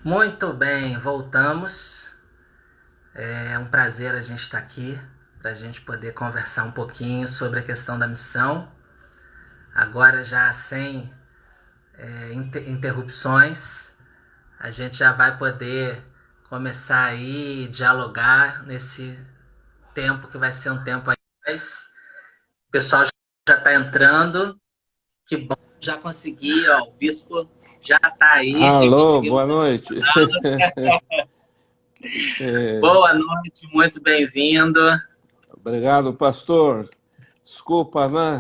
Muito bem, voltamos. É um prazer a gente estar aqui para a gente poder conversar um pouquinho sobre a questão da missão. Agora já sem interrupções, a gente já vai poder começar aí dialogar nesse tempo que vai ser um tempo aí. O pessoal já está entrando. Que bom, já consegui, ó, o bispo já está aí, já Alô, conseguimos. boa noite. Boa noite, muito bem-vindo. Obrigado, pastor. Desculpa, né,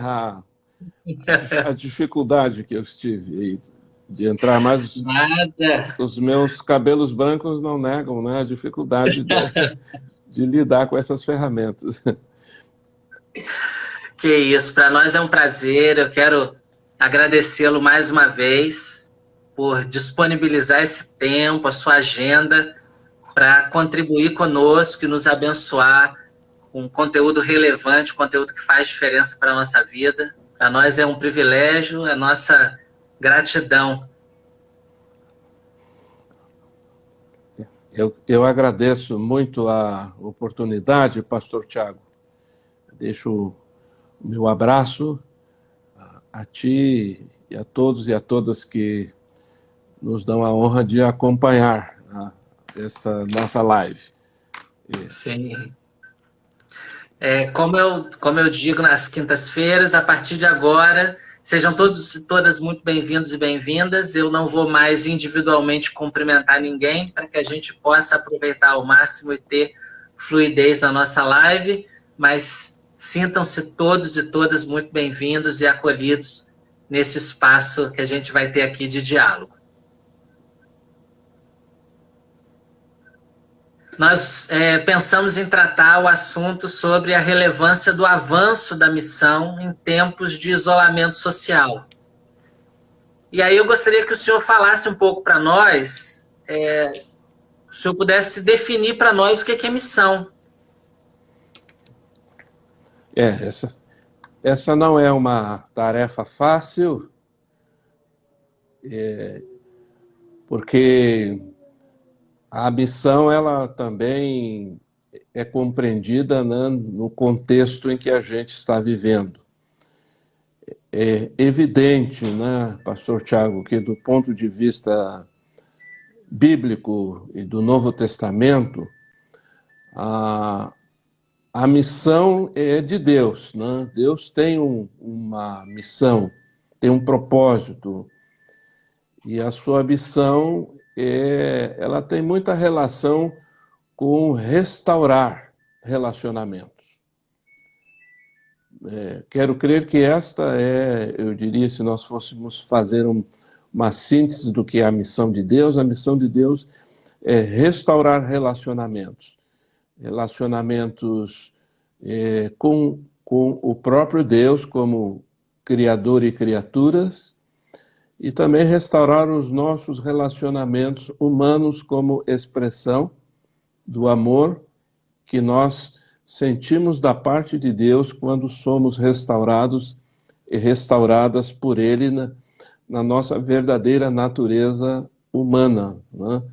a dificuldade que eu tive aí de entrar, mas Nada. os meus cabelos brancos não negam, né, a dificuldade de lidar com essas ferramentas. Que isso, para nós é um prazer. Eu quero agradecê-lo mais uma vez por disponibilizar esse tempo, a sua agenda, para contribuir conosco e nos abençoar com conteúdo relevante, conteúdo que faz diferença para a nossa vida. Para nós é um privilégio, é nossa gratidão. Eu agradeço muito a oportunidade, pastor Tiago. Deixo o meu abraço a ti e a todos e a todas que nos dão a honra de acompanhar esta nossa live. Sim. Como eu digo nas quintas-feiras, a partir de agora, sejam todos e todas muito bem-vindos e bem-vindas. Eu não vou mais individualmente cumprimentar ninguém para que a gente possa aproveitar ao máximo e ter fluidez na nossa live, mas sintam-se todos e todas muito bem-vindos e acolhidos nesse espaço que a gente vai ter aqui de diálogo. Nós pensamos em tratar o assunto sobre a relevância do avanço da missão em tempos de isolamento social. E aí eu gostaria que o senhor falasse um pouco para nós, o senhor pudesse definir para nós o que é missão. Essa não é uma tarefa fácil, porque a missão ela também é compreendida, né, no contexto em que a gente está vivendo. É evidente, né, pastor Tiago, que do ponto de vista bíblico e do Novo Testamento, a, a missão é de Deus, né? Deus tem uma missão, tem um propósito, e a sua missão ela tem muita relação com restaurar relacionamentos. Quero crer que esta eu diria, se nós fôssemos fazer uma síntese do que é a missão de Deus é restaurar relacionamentos. Relacionamentos com o próprio Deus como Criador e criaturas, e também restaurar os nossos relacionamentos humanos como expressão do amor que nós sentimos da parte de Deus quando somos restaurados e restauradas por Ele na nossa verdadeira natureza humana, né?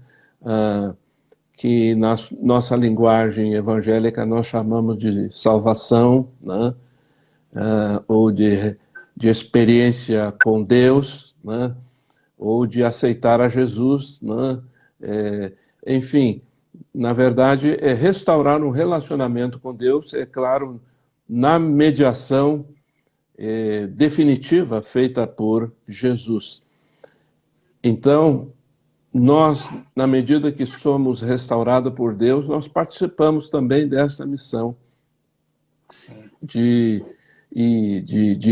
Que na nossa linguagem evangélica nós chamamos de salvação, né? Ou de experiência com Deus, né? Ou de aceitar a Jesus, né? Enfim, na verdade, é restaurar um relacionamento com Deus, é claro, na mediação definitiva feita por Jesus. Então, nós, na medida que somos restaurados por Deus, nós participamos também dessa missão Sim. de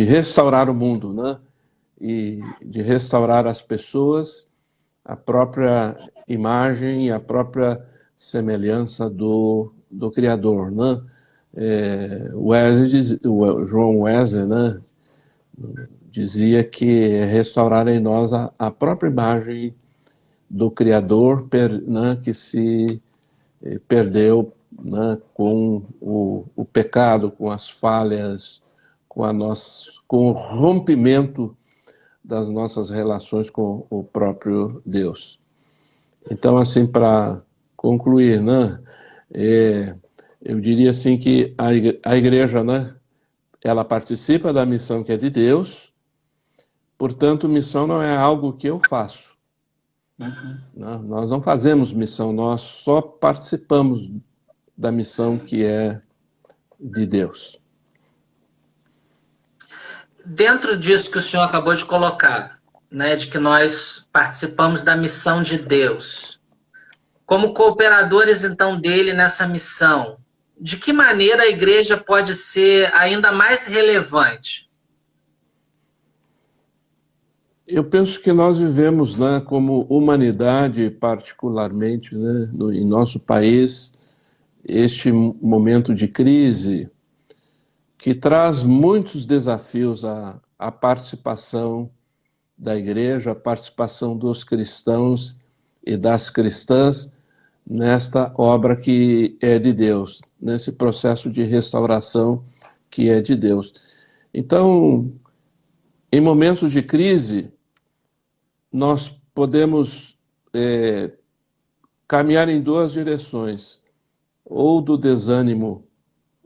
restaurar o mundo, né? E de restaurar as pessoas, a própria imagem e a própria semelhança do Criador, né? O João Wesley, né, dizia que restaurar em nós a própria imagem do Criador, né, que se perdeu, né, com o pecado, com as falhas, com o rompimento das nossas relações com o próprio Deus. Então, assim, para concluir, né, eu diria assim que a igreja, né, ela participa da missão que é de Deus, portanto, missão não é algo que eu faço. Uhum. Nós não fazemos missão, nós só participamos da missão que é de Deus. Dentro disso que o senhor acabou de colocar, né, de que nós participamos da missão de Deus, como cooperadores, então, dele nessa missão, de que maneira a igreja pode ser ainda mais relevante? Eu penso que nós vivemos, né, como humanidade, particularmente, né, em nosso país, este momento de crise que traz muitos desafios à participação da igreja, à participação dos cristãos e das cristãs nesta obra que é de Deus, nesse processo de restauração que é de Deus. Então, em momentos de crise, nós podemos caminhar em duas direções, ou do desânimo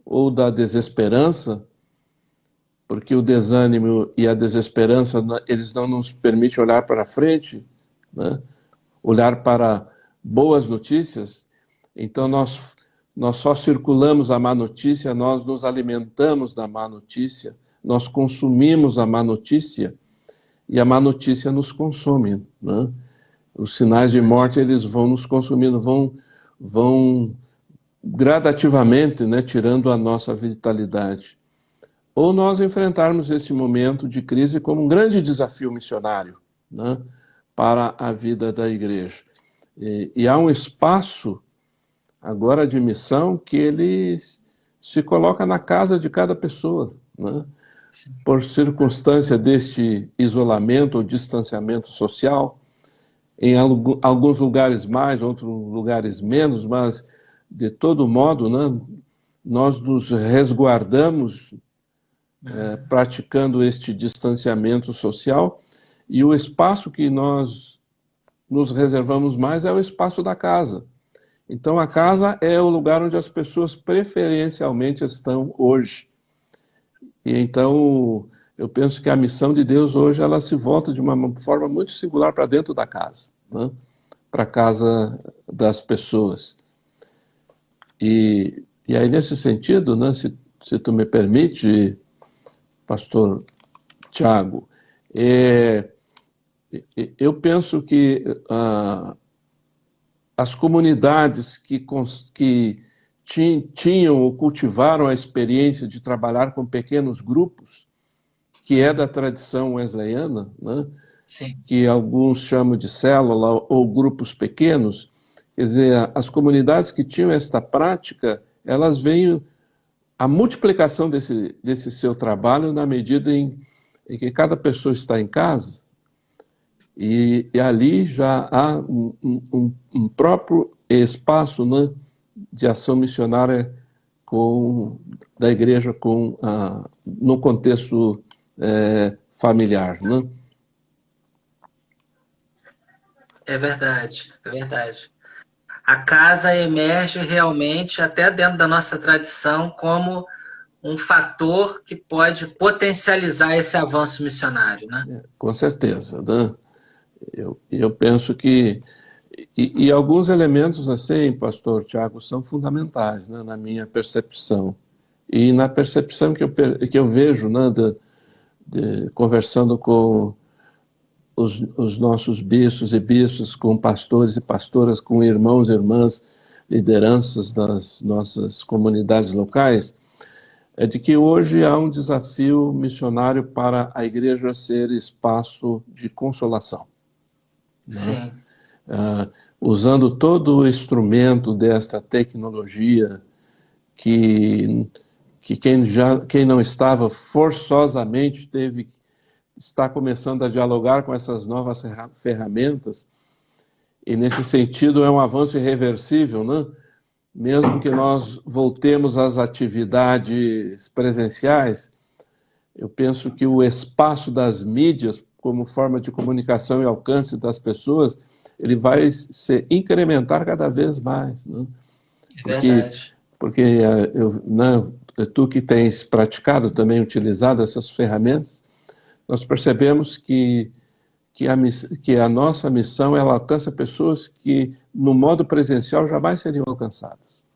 ou da desesperança, porque o desânimo e a desesperança, eles não nos permitem olhar para frente, né? Olhar para boas notícias. Então nós só circulamos a má notícia, nós nos alimentamos da má notícia, nós consumimos a má notícia e a má notícia nos consome, né? Os sinais de morte, eles vão nos consumindo, vão gradativamente, né, tirando a nossa vitalidade. Ou nós enfrentarmos esse momento de crise como um grande desafio missionário, né, para a vida da igreja. E há um espaço agora de missão que ele se coloca na casa de cada pessoa, né? Por circunstância deste isolamento ou distanciamento social, em alguns lugares mais, outros lugares menos, mas de todo modo, né, nós nos resguardamos praticando este distanciamento social, e o espaço que nós nos reservamos mais é o espaço da casa. Então a casa é o lugar onde as pessoas preferencialmente estão hoje. E então eu penso que a missão de Deus hoje ela se volta de uma forma muito singular para dentro da casa, né? Para a casa das pessoas. E aí, nesse sentido, né, se tu me permite, pastor Tiago, eu penso que as comunidades que tinham ou cultivaram a experiência de trabalhar com pequenos grupos, que é da tradição wesleyana, né, que alguns chamam de célula ou grupos pequenos, quer dizer, as comunidades que tinham esta prática, elas veem a multiplicação desse seu trabalho na medida em que cada pessoa está em casa e ali já há um próprio espaço, né, de ação missionária da igreja no contexto familiar, né? É verdade, é verdade. A casa emerge realmente, até dentro da nossa tradição, como um fator que pode potencializar esse avanço missionário, né? Com certeza, né? Eu penso que... E alguns elementos, assim, pastor Tiago, são fundamentais, né, na minha percepção. E na percepção que eu vejo, né, conversando com os nossos bispos e bispos, com pastores e pastoras, com irmãos e irmãs, lideranças das nossas comunidades locais, é de que hoje há um desafio missionário para a igreja ser espaço de consolação. Sim. Né? Usando todo o instrumento desta tecnologia que quem não estava forçosamente está começando a dialogar com essas novas ferramentas, e nesse sentido é um avanço irreversível, né? Mesmo que nós voltemos às atividades presenciais, eu penso que o espaço das mídias como forma de comunicação e alcance das pessoas, ele vai se incrementar cada vez mais, né? Verdade. Porque tu que tens praticado também, utilizado essas ferramentas, nós percebemos que a nossa missão, ela alcança pessoas que no modo presencial jamais seriam alcançadas.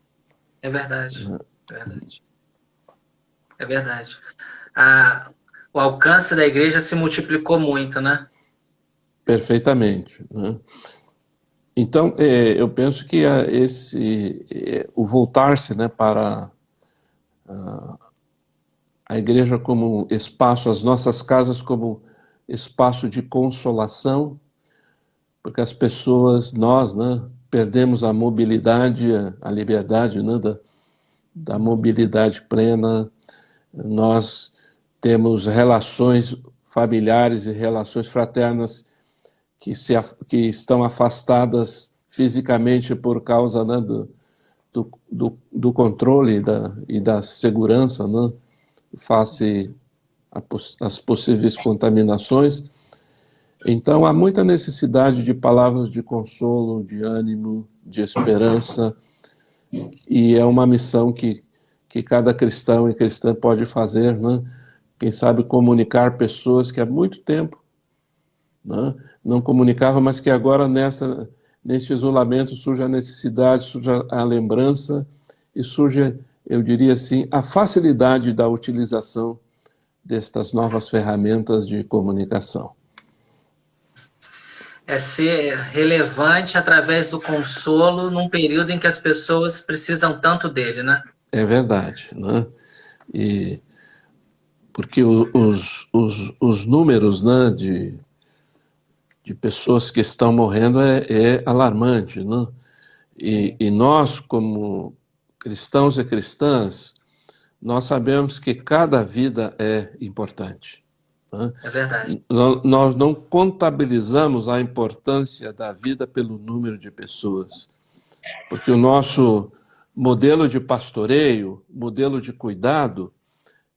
É verdade. Né? É verdade. É verdade. O alcance da igreja se multiplicou muito, né? Perfeitamente, né? Então, eu penso que o voltar-se, né, para a igreja como espaço, as nossas casas como espaço de consolação, porque as pessoas, nós, né, perdemos a mobilidade, a liberdade, né, da mobilidade plena. Nós temos relações familiares e relações fraternas que estão afastadas fisicamente por causa, né, do controle e da segurança, né, face às possíveis contaminações. Então, há muita necessidade de palavras de consolo, de ânimo, de esperança, e é uma missão que cada cristão e cristã pode fazer, né? Quem sabe comunicar pessoas que há muito tempo, né, não comunicava, mas que agora nesse isolamento surge a necessidade, surge a lembrança e surge, eu diria assim, a facilidade da utilização destas novas ferramentas de comunicação. É ser relevante através do consolo num período em que as pessoas precisam tanto dele, né? É verdade, né? E porque os números, né, de pessoas que estão morrendo é alarmante, né? E nós, como cristãos e cristãs, nós sabemos que cada vida é importante, né? É verdade. Nós não contabilizamos a importância da vida pelo número de pessoas, porque o nosso modelo de pastoreio, modelo de cuidado,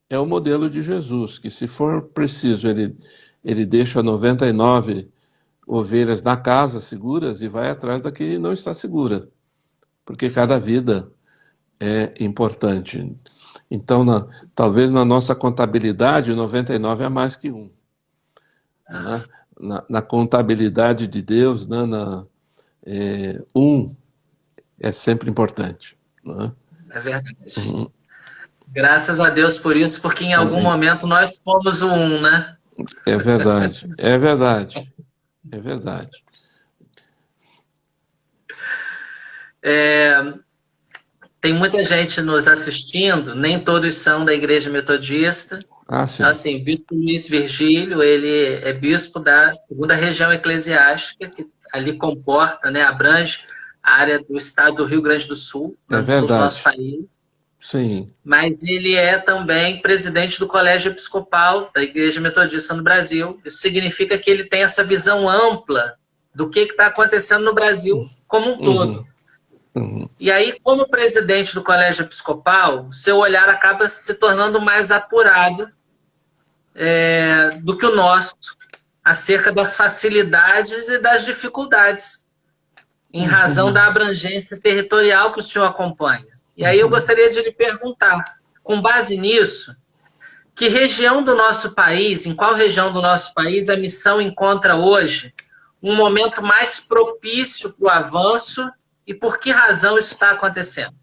é o modelo de Jesus, que se for preciso, ele deixa 99 ovelhas na casa seguras e vai atrás da que não está segura, porque cada vida é importante. Então, talvez na nossa contabilidade, 99 é mais que um. Né? Na contabilidade de Deus, né, um é sempre importante. Né? É verdade. Graças a Deus por isso, porque em algum momento nós fomos o um, né? É verdade, é verdade, é verdade. Tem muita gente nos assistindo, nem todos são da Igreja Metodista. Sim. Então, assim, o Bispo Luiz Virgílio, ele é bispo da segunda região eclesiástica, que ali comporta, né, abrange a área do estado do Rio Grande do Sul, no sul do nosso país. Sim. Mas ele é também presidente do Colégio Episcopal da Igreja Metodista no Brasil. Isso significa que ele tem essa visão ampla do que está acontecendo no Brasil como um todo. E aí, como presidente do Colégio Episcopal, seu olhar acaba se tornando mais apurado do que o nosso, acerca das facilidades e das dificuldades, em razão da abrangência territorial que o senhor acompanha. E aí eu gostaria de lhe perguntar, com base nisso, que região do nosso país, em qual região do nosso país a missão encontra hoje um momento mais propício para o avanço e por que razão isso está acontecendo?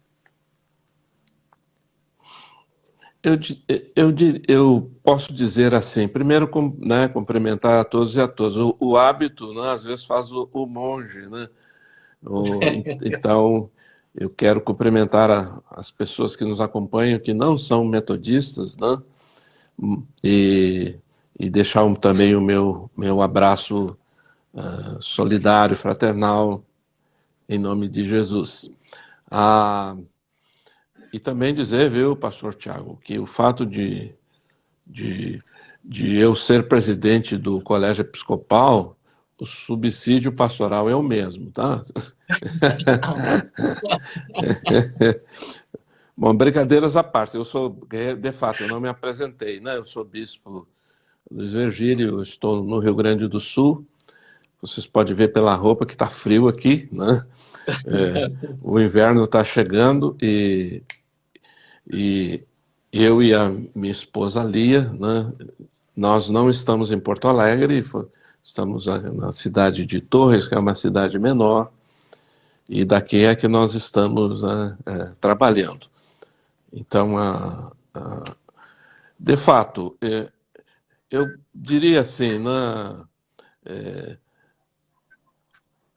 Eu posso dizer assim, primeiro, né, cumprimentar a todos e a todas. O hábito, né, às vezes faz o monge, né? Então, eu quero cumprimentar as pessoas que nos acompanham, que não são metodistas, né? E deixar também o meu abraço solidário, fraternal, em nome de Jesus. E também dizer, viu, pastor Tiago, que o fato de eu ser presidente do Colégio Episcopal, o subsídio pastoral é o mesmo, tá? Bom, brincadeiras à parte, de fato, eu não me apresentei, né? Eu sou bispo Luiz Virgílio, estou no Rio Grande do Sul, vocês podem ver pela roupa que está frio aqui, né? O inverno está chegando e eu e a minha esposa Lia, né? Nós não estamos em Porto Alegre, estamos na cidade de Torres, que é uma cidade menor, e daqui é que nós estamos trabalhando. Então, de fato, eu diria assim, né?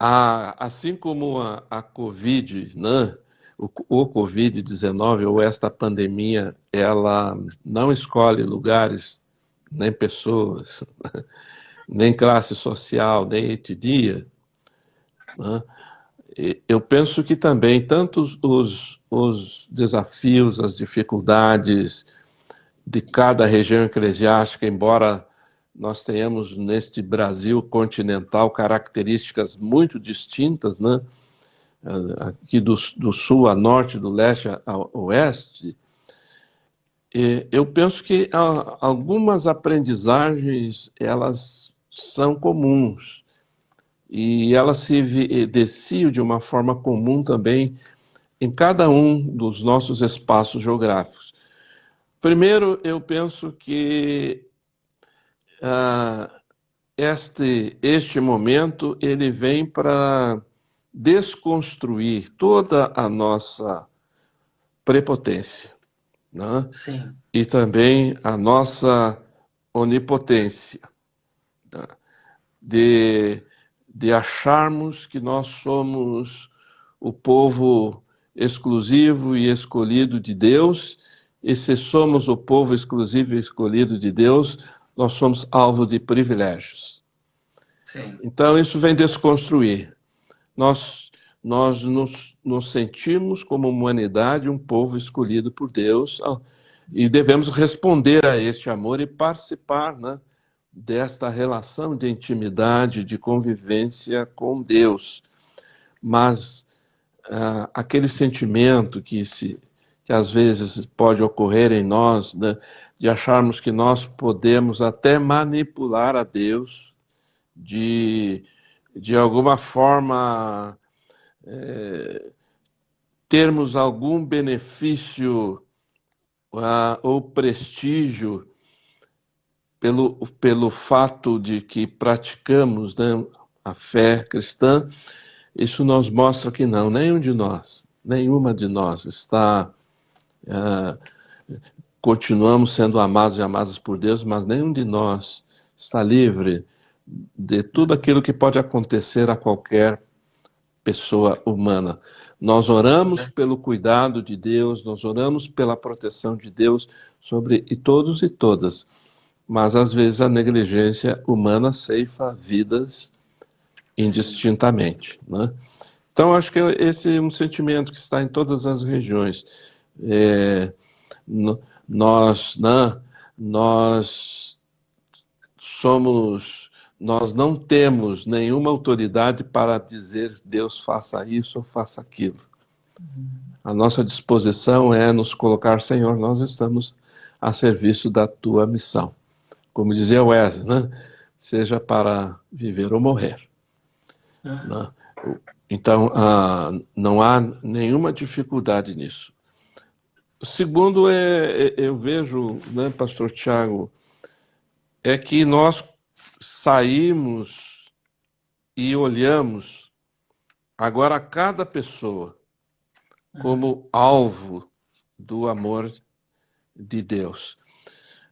Assim como a Covid, né? O Covid-19 ou esta pandemia, ela não escolhe lugares, nem pessoas, nem classe social, nem etnia, né? Eu penso que também tanto os desafios, as dificuldades de cada região eclesiástica, embora nós tenhamos neste Brasil continental características muito distintas, né? Aqui do sul a norte, do leste a oeste, eu penso que algumas aprendizagens elas são comuns e elas se evidenciam de uma forma comum também em cada um dos nossos espaços geográficos. Primeiro, eu penso que este momento ele vem para desconstruir toda a nossa prepotência, né? Sim. E também a nossa onipotência, né? De acharmos que nós somos o povo exclusivo e escolhido de Deus, e se somos o povo exclusivo e escolhido de Deus, nós somos alvo de privilégios. Sim. Então, isso vem desconstruir. Nós nos sentimos como humanidade um povo escolhido por Deus e devemos responder a este amor e participar, né, desta relação de intimidade, de convivência com Deus. Mas aquele sentimento que às vezes pode ocorrer em nós, né, de acharmos que nós podemos até manipular a Deus, de alguma forma termos algum benefício ou prestígio pelo fato de que praticamos, né, a fé cristã. Isso nos mostra que não, nenhuma de nós está... continuamos sendo amados e amadas por Deus, mas nenhum de nós está livre de tudo aquilo que pode acontecer a qualquer pessoa humana. Nós oramos pelo cuidado de Deus, nós oramos pela proteção de Deus sobre todos e todas, mas às vezes a negligência humana ceifa vidas indistintamente, né? Então, acho que esse é um sentimento que está em todas as regiões. Nós não temos nenhuma autoridade para dizer Deus faça isso ou faça aquilo. A nossa disposição é nos colocar, Senhor, nós estamos a serviço da tua missão. Como dizia Wesley, né? Seja para viver ou morrer. Né? Então, não há nenhuma dificuldade nisso. O segundo eu vejo, né, pastor Tiago, é que nós saímos e olhamos agora cada pessoa como alvo do amor de Deus.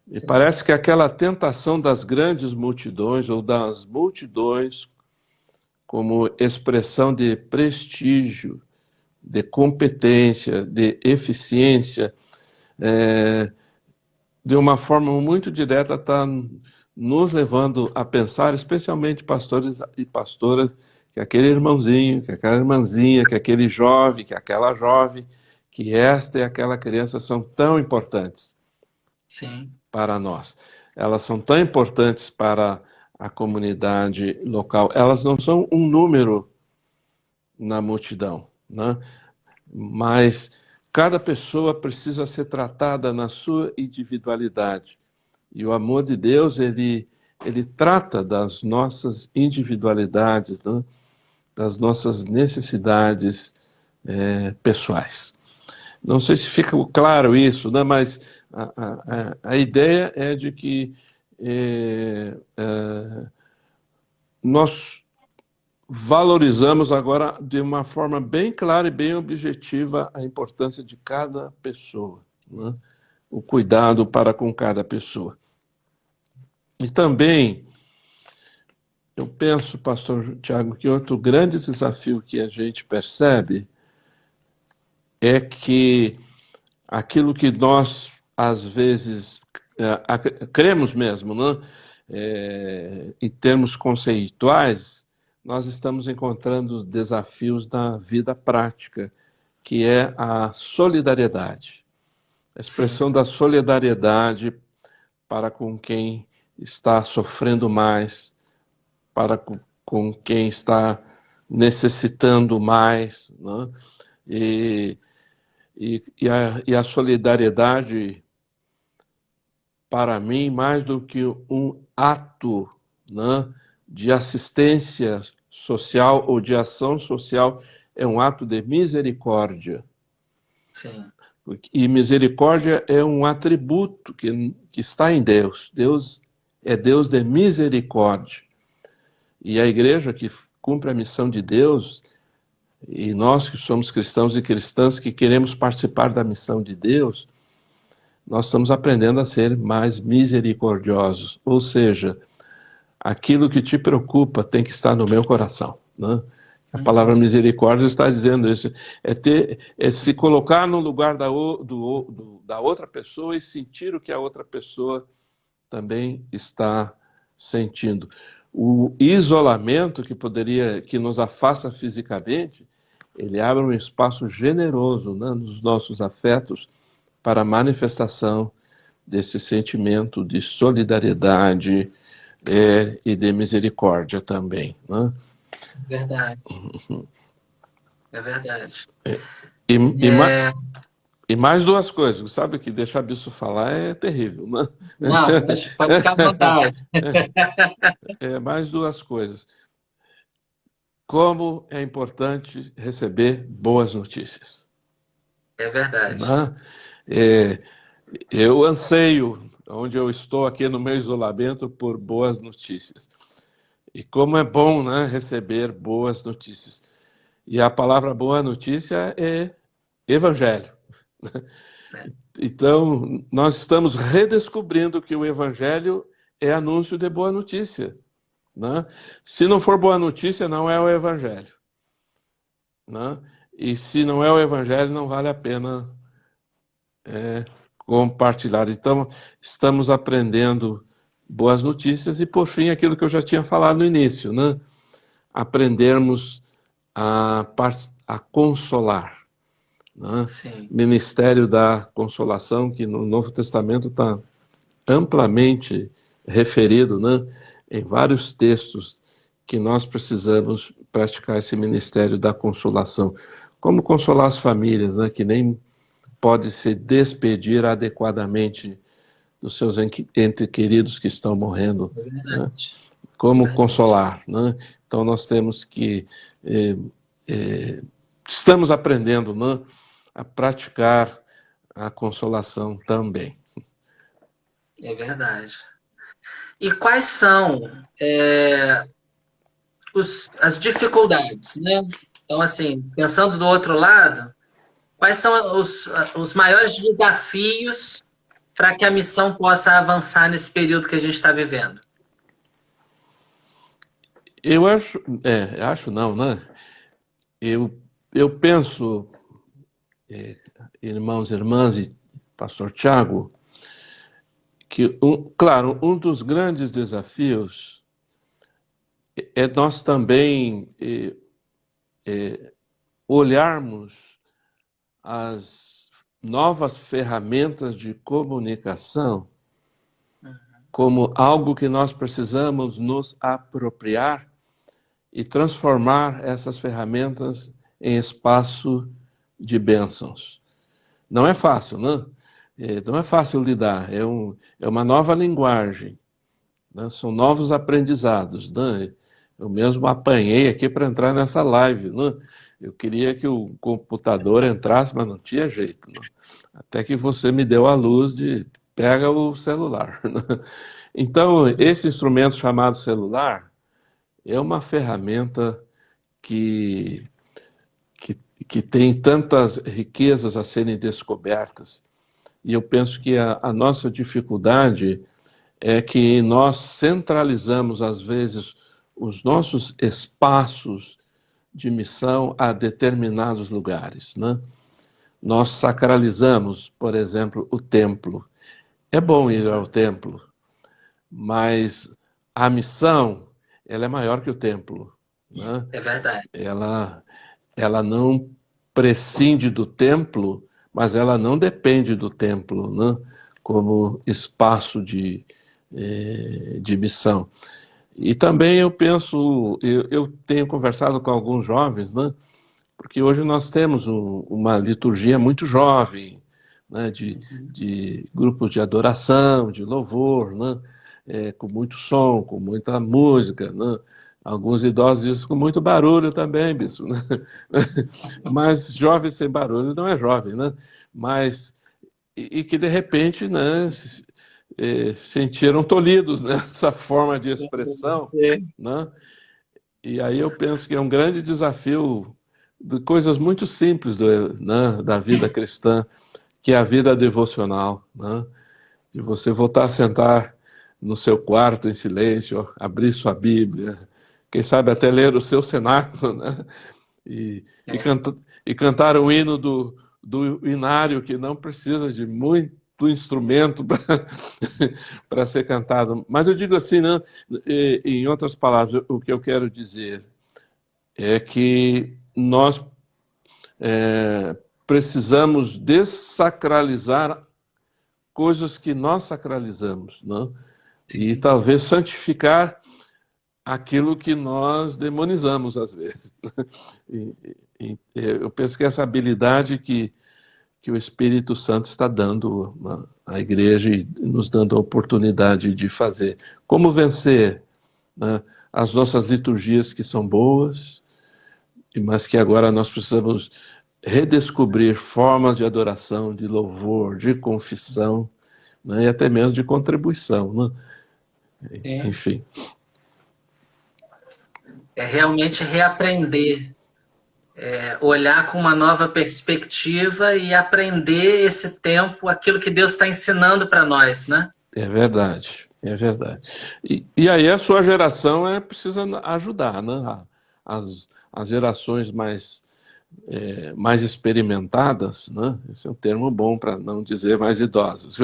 E parece que aquela tentação das grandes multidões ou das multidões como expressão de prestígio, de competência, de eficiência, de uma forma muito direta está nos levando a pensar, especialmente pastores e pastoras, que aquele irmãozinho, que aquela irmãzinha, que aquele jovem, que aquela jovem, que esta e aquela criança são tão importantes para nós. Elas são tão importantes para a comunidade local. Elas não são um número na multidão, né? Mas cada pessoa precisa ser tratada na sua individualidade. E o amor de Deus, ele ele trata das nossas individualidades, né? Das nossas necessidades pessoais. Não sei se fica claro isso, né? Mas a ideia é de que nós valorizamos agora de uma forma bem clara e bem objetiva a importância de cada pessoa, né? O cuidado para com cada pessoa. E também, eu penso, pastor Tiago, que outro grande desafio que a gente percebe é que aquilo que nós, às vezes, cremos mesmo, né? Em termos conceituais, nós estamos encontrando desafios na vida prática, que é a solidariedade. A expressão da solidariedade para com quem está sofrendo mais, para com quem está necessitando mais, né? E a solidariedade, para mim, mais do que um ato, né, de assistência social ou de ação social, é um ato de misericórdia. Sim. E misericórdia é um atributo que está em Deus. Deus é Deus de misericórdia. E a igreja que cumpre a missão de Deus, e nós que somos cristãos e cristãs que queremos participar da missão de Deus, nós estamos aprendendo a ser mais misericordiosos. Ou seja, aquilo que te preocupa tem que estar no meu coração, né? A palavra misericórdia está dizendo isso, é se colocar no lugar da outra pessoa e sentir o que a outra pessoa também está sentindo. O isolamento que nos afasta fisicamente, ele abre um espaço generoso, né, nos nossos afetos para a manifestação desse sentimento de solidariedade e de misericórdia também, né? Verdade. É verdade. E mais duas coisas, sabe que deixar bicho falar é terrível, né? Não, pode ficar à vontade. Mais duas coisas. Como é importante receber boas notícias. É verdade. Né? Eu anseio, onde eu estou aqui no meu isolamento, por boas notícias. E como é bom, né, receber boas notícias. E a palavra boa notícia é evangelho. Então, nós estamos redescobrindo que o evangelho é anúncio de boa notícia, né? Se não for boa notícia, não é o evangelho, né? E se não é o evangelho, não vale a pena compartilhar. Então, estamos aprendendo boas notícias e, por fim, aquilo que eu já tinha falado no início, né? Aprendermos a consolar, né? Ministério da Consolação, que no Novo Testamento está amplamente referido, né, em vários textos, que nós precisamos praticar esse ministério da consolação. Como consolar as famílias, né, que nem pode se despedir adequadamente dos seus entes queridos que estão morrendo, né? Como consolar, né? Então nós temos que estamos aprendendo, né, a praticar a consolação também. É verdade. E quais são as dificuldades, né? Então, assim, pensando do outro lado, quais são os maiores desafios para que a missão possa avançar nesse período que a gente está vivendo? Eu acho não, né? Eu penso, irmãos e irmãs e pastor Tiago, que, claro, um dos grandes desafios é nós também olharmos as novas ferramentas de comunicação como algo que nós precisamos nos apropriar e transformar essas ferramentas em espaço de bênçãos. Não é fácil, né? Não é fácil lidar, é uma nova linguagem, né? São novos aprendizados, né? Eu mesmo apanhei aqui para entrar nessa live, né? Eu queria que o computador entrasse, mas não tinha jeito, né? Até que você me deu a luz de pega o celular, né? Então, esse instrumento chamado celular é uma ferramenta que, que, que tem tantas riquezas a serem descobertas. E eu penso que a nossa dificuldade é que nós centralizamos, às vezes, os nossos espaços de missão a determinados lugares, né? Nós sacralizamos, por exemplo, o templo. É bom ir ao templo, mas a missão, ela é maior que o templo, né? É verdade. Ela não prescinde do templo, mas ela não depende do templo, né? Como espaço de missão. E também eu penso, eu tenho conversado com alguns jovens, né? Porque hoje nós temos uma liturgia muito jovem, né? De grupos de adoração, de louvor, né? Com muito som, com muita música, né? Alguns idosos dizem com muito barulho também, bispo, né? Mas jovem sem barulho não é jovem, né? Mas, e que de repente, né, sentiram tolhidos nessa forma de expressão, Sim. né? E aí eu penso que é um grande desafio de coisas muito simples né, da vida cristã, que é a vida devocional, né? De você voltar a sentar no seu quarto em silêncio, abrir sua Bíblia, quem sabe até ler o seu cenáculo, né? E, e, canta, e cantar um hino do inário que não precisa de muito instrumento para ser cantado. Mas eu digo assim, né? Em outras palavras, o que eu quero dizer é que nós precisamos dessacralizar coisas que nós sacralizamos, né? E talvez santificar aquilo que nós demonizamos às vezes. Eu penso que essa habilidade que o Espírito Santo está dando à igreja e nos dando a oportunidade de fazer. Como vencer, né, as nossas liturgias que são boas, mas que agora nós precisamos redescobrir formas de adoração, de louvor, de confissão, né, e até mesmo de contribuição, né? Enfim. É realmente reaprender, olhar com uma nova perspectiva e aprender esse tempo, aquilo que Deus está ensinando para nós, né? É verdade, é verdade. E aí a sua geração precisa ajudar, né? As gerações mais experimentadas, né? Esse é um termo bom para não dizer mais idosas.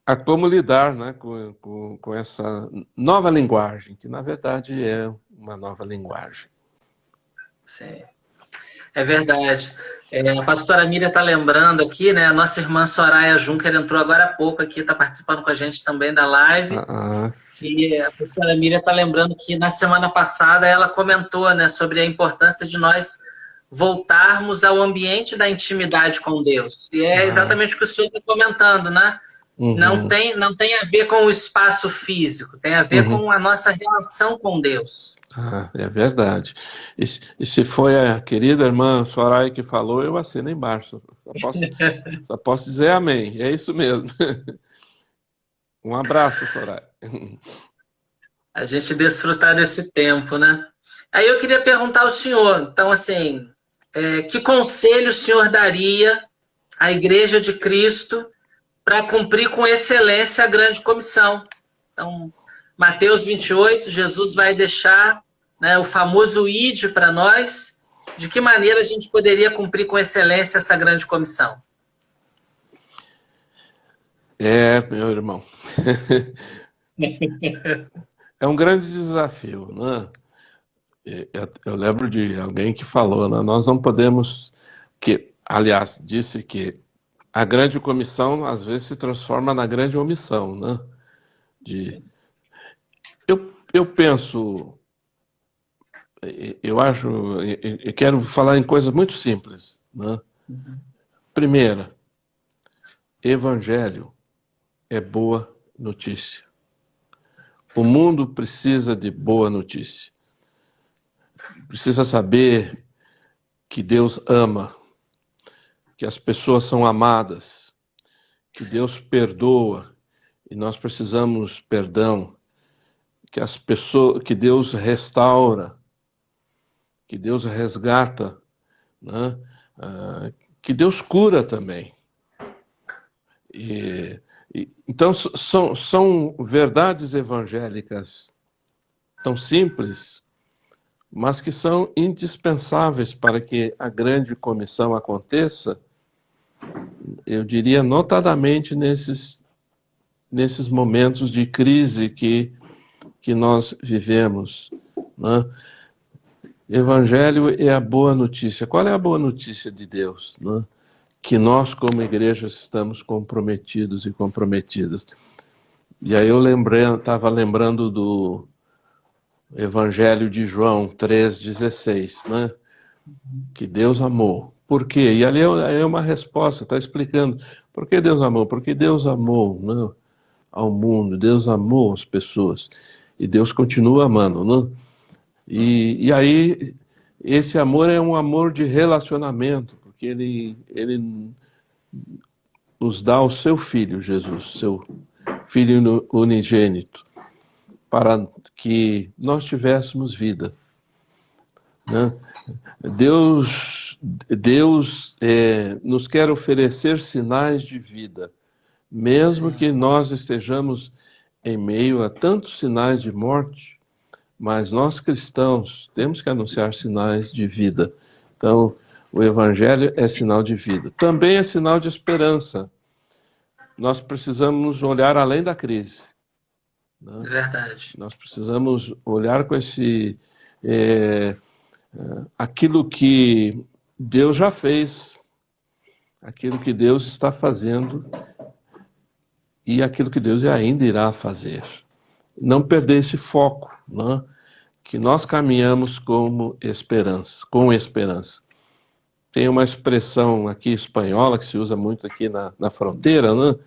a como lidar, né, com essa nova linguagem, que na verdade é uma nova linguagem. Sim, é verdade. A pastora Miriam está lembrando aqui, né? A nossa irmã Soraya Juncker entrou agora há pouco aqui, está participando com a gente também da live. E a pastora Miriam está lembrando que na semana passada ela comentou, né, sobre a importância de nós voltarmos ao ambiente da intimidade com Deus. E é exatamente o que o senhor está comentando, né? Uhum. Não tem a ver com o espaço físico, tem a ver com a nossa relação com Deus. É verdade. E se foi a querida irmã Soraya que falou, eu assino embaixo. Só posso dizer amém. É isso mesmo. Um abraço, Soraya. A gente desfrutar desse tempo, né? Aí eu queria perguntar ao senhor, então, assim, que conselho o senhor daria à Igreja de Cristo para cumprir com excelência a grande comissão? Então, Mateus 28, Jesus vai deixar, né, o famoso ide para nós. De que maneira a gente poderia cumprir com excelência essa grande comissão? Meu irmão. É um grande desafio, né? Eu lembro de alguém que falou, né? Nós não podemos, aliás, disse que a grande comissão às vezes se transforma na grande omissão, né? Eu penso, eu acho, eu quero falar em coisas muito simples, né? Primeira, evangelho é boa notícia. O mundo precisa de boa notícia. Precisa saber que Deus ama, que as pessoas são amadas, que Deus perdoa e nós precisamos perdão, que Deus restaura, que Deus resgata, né? Que Deus cura também. Então são verdades evangélicas tão simples, mas que são indispensáveis para que a grande comissão aconteça, eu diria notadamente nesses momentos de crise que nós vivemos, né? Evangelho é a boa notícia. Qual é a boa notícia de Deus, né? Que nós, como igreja, estamos comprometidos e comprometidas. E aí eu estava lembrando do Evangelho de João 3,16, né? Que Deus amou. Por quê? E ali é uma resposta, está explicando. Por que Deus amou? Porque Deus amou, né, ao mundo, Deus amou as pessoas. E Deus continua amando, né? E aí, esse amor é um amor de relacionamento, porque ele nos dá o seu Filho, Jesus, seu Filho unigênito, para que nós tivéssemos vida, né? Deus nos quer oferecer sinais de vida, mesmo que nós estejamos em meio a tantos sinais de morte, mas nós cristãos temos que anunciar sinais de vida. Então, o Evangelho é sinal de vida. Também é sinal de esperança. Nós precisamos olhar além da crise, né? É verdade. Nós precisamos olhar com aquilo que Deus já fez, aquilo que Deus está fazendo e aquilo que Deus ainda irá fazer. Não perder esse foco, né? Que nós caminhamos com esperança. Tem uma expressão aqui espanhola que se usa muito aqui na fronteira, né,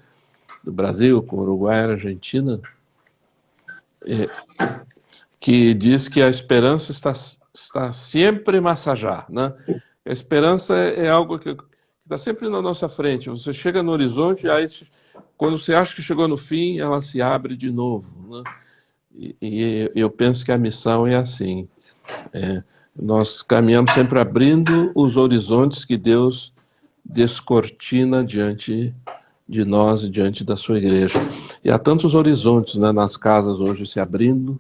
do Brasil com o Uruguai e a Argentina, que diz que a esperança está sempre massajar, né? A esperança é algo que está sempre na nossa frente. Você chega no horizonte, aí quando você acha que chegou no fim, ela se abre de novo, né? E eu penso que a missão é assim. Nós caminhamos sempre abrindo os horizontes que Deus descortina diante de nós e diante da sua igreja. E há tantos horizontes, né, nas casas hoje se abrindo,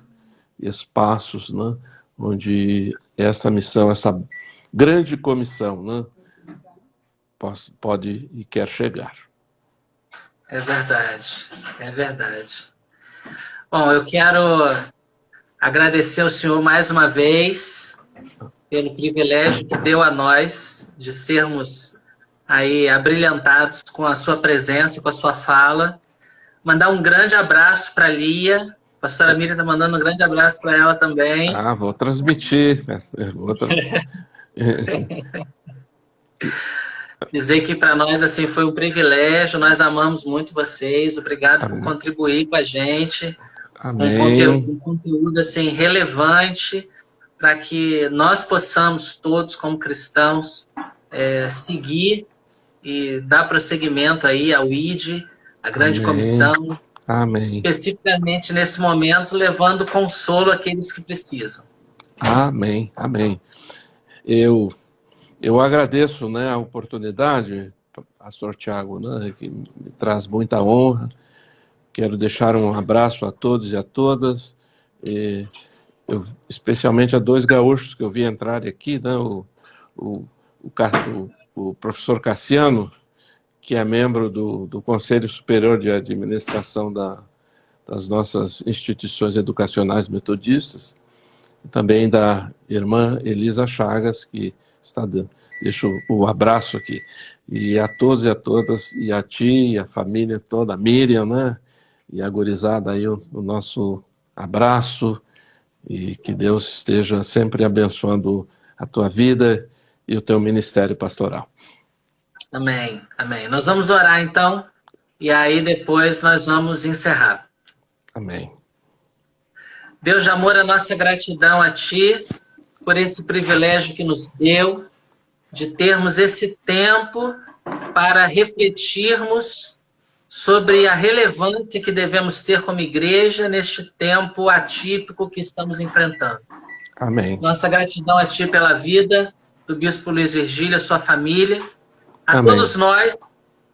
espaços, né, onde essa missão, essa grande comissão, né, pode e quer chegar. É verdade, é verdade. Bom, eu quero agradecer ao senhor mais uma vez pelo privilégio que deu a nós de sermos aí abrilhantados com a sua presença, com a sua fala. Mandar um grande abraço para a Lia. A pastora Miriam está mandando um grande abraço para ela também. Vou transmitir. Dizer que para nós assim foi um privilégio, nós amamos muito vocês. Obrigado por contribuir com a gente. Um conteúdo assim, relevante para que nós possamos todos, como cristãos, seguir e dar prosseguimento aí ao ID, a grande comissão, especificamente nesse momento, levando consolo àqueles que precisam. Amém, amém. Eu agradeço, né, a oportunidade, pastor Tiago, né, que me traz muita honra. Quero deixar um abraço a todos e a todas, especialmente a dois gaúchos que eu vi entrar aqui, né, o professor Cassiano, que é membro do Conselho Superior de Administração das nossas instituições educacionais metodistas, e também da irmã Elisa Chagas, que está dando. Deixo o abraço aqui. E a todos e a todas, e a ti, e a família toda, a Miriam, né? E a gurizada aí, o nosso abraço, e que Deus esteja sempre abençoando a tua vida e o teu ministério pastoral. Amém, amém. Nós vamos orar então, e aí depois nós vamos encerrar. Amém. Deus de amor, a nossa gratidão a Ti por esse privilégio que nos deu de termos esse tempo para refletirmos sobre a relevância que devemos ter como igreja neste tempo atípico que estamos enfrentando. Amém. Nossa gratidão a Ti pela vida do Bispo Luiz Virgílio, a sua família, a Amém. todos nós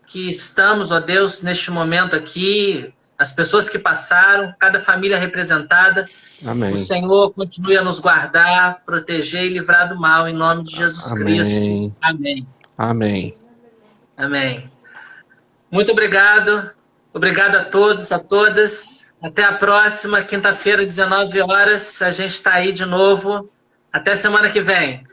que estamos, ó Deus, neste momento aqui, as pessoas que passaram, cada família representada. Amém. O Senhor continue a nos guardar, proteger e livrar do mal, em nome de Jesus Cristo. Amém. Amém. Amém. Muito obrigado. Obrigado a todos, a todas. Até a próxima, quinta-feira, 19 horas. A gente está aí de novo. Até semana que vem.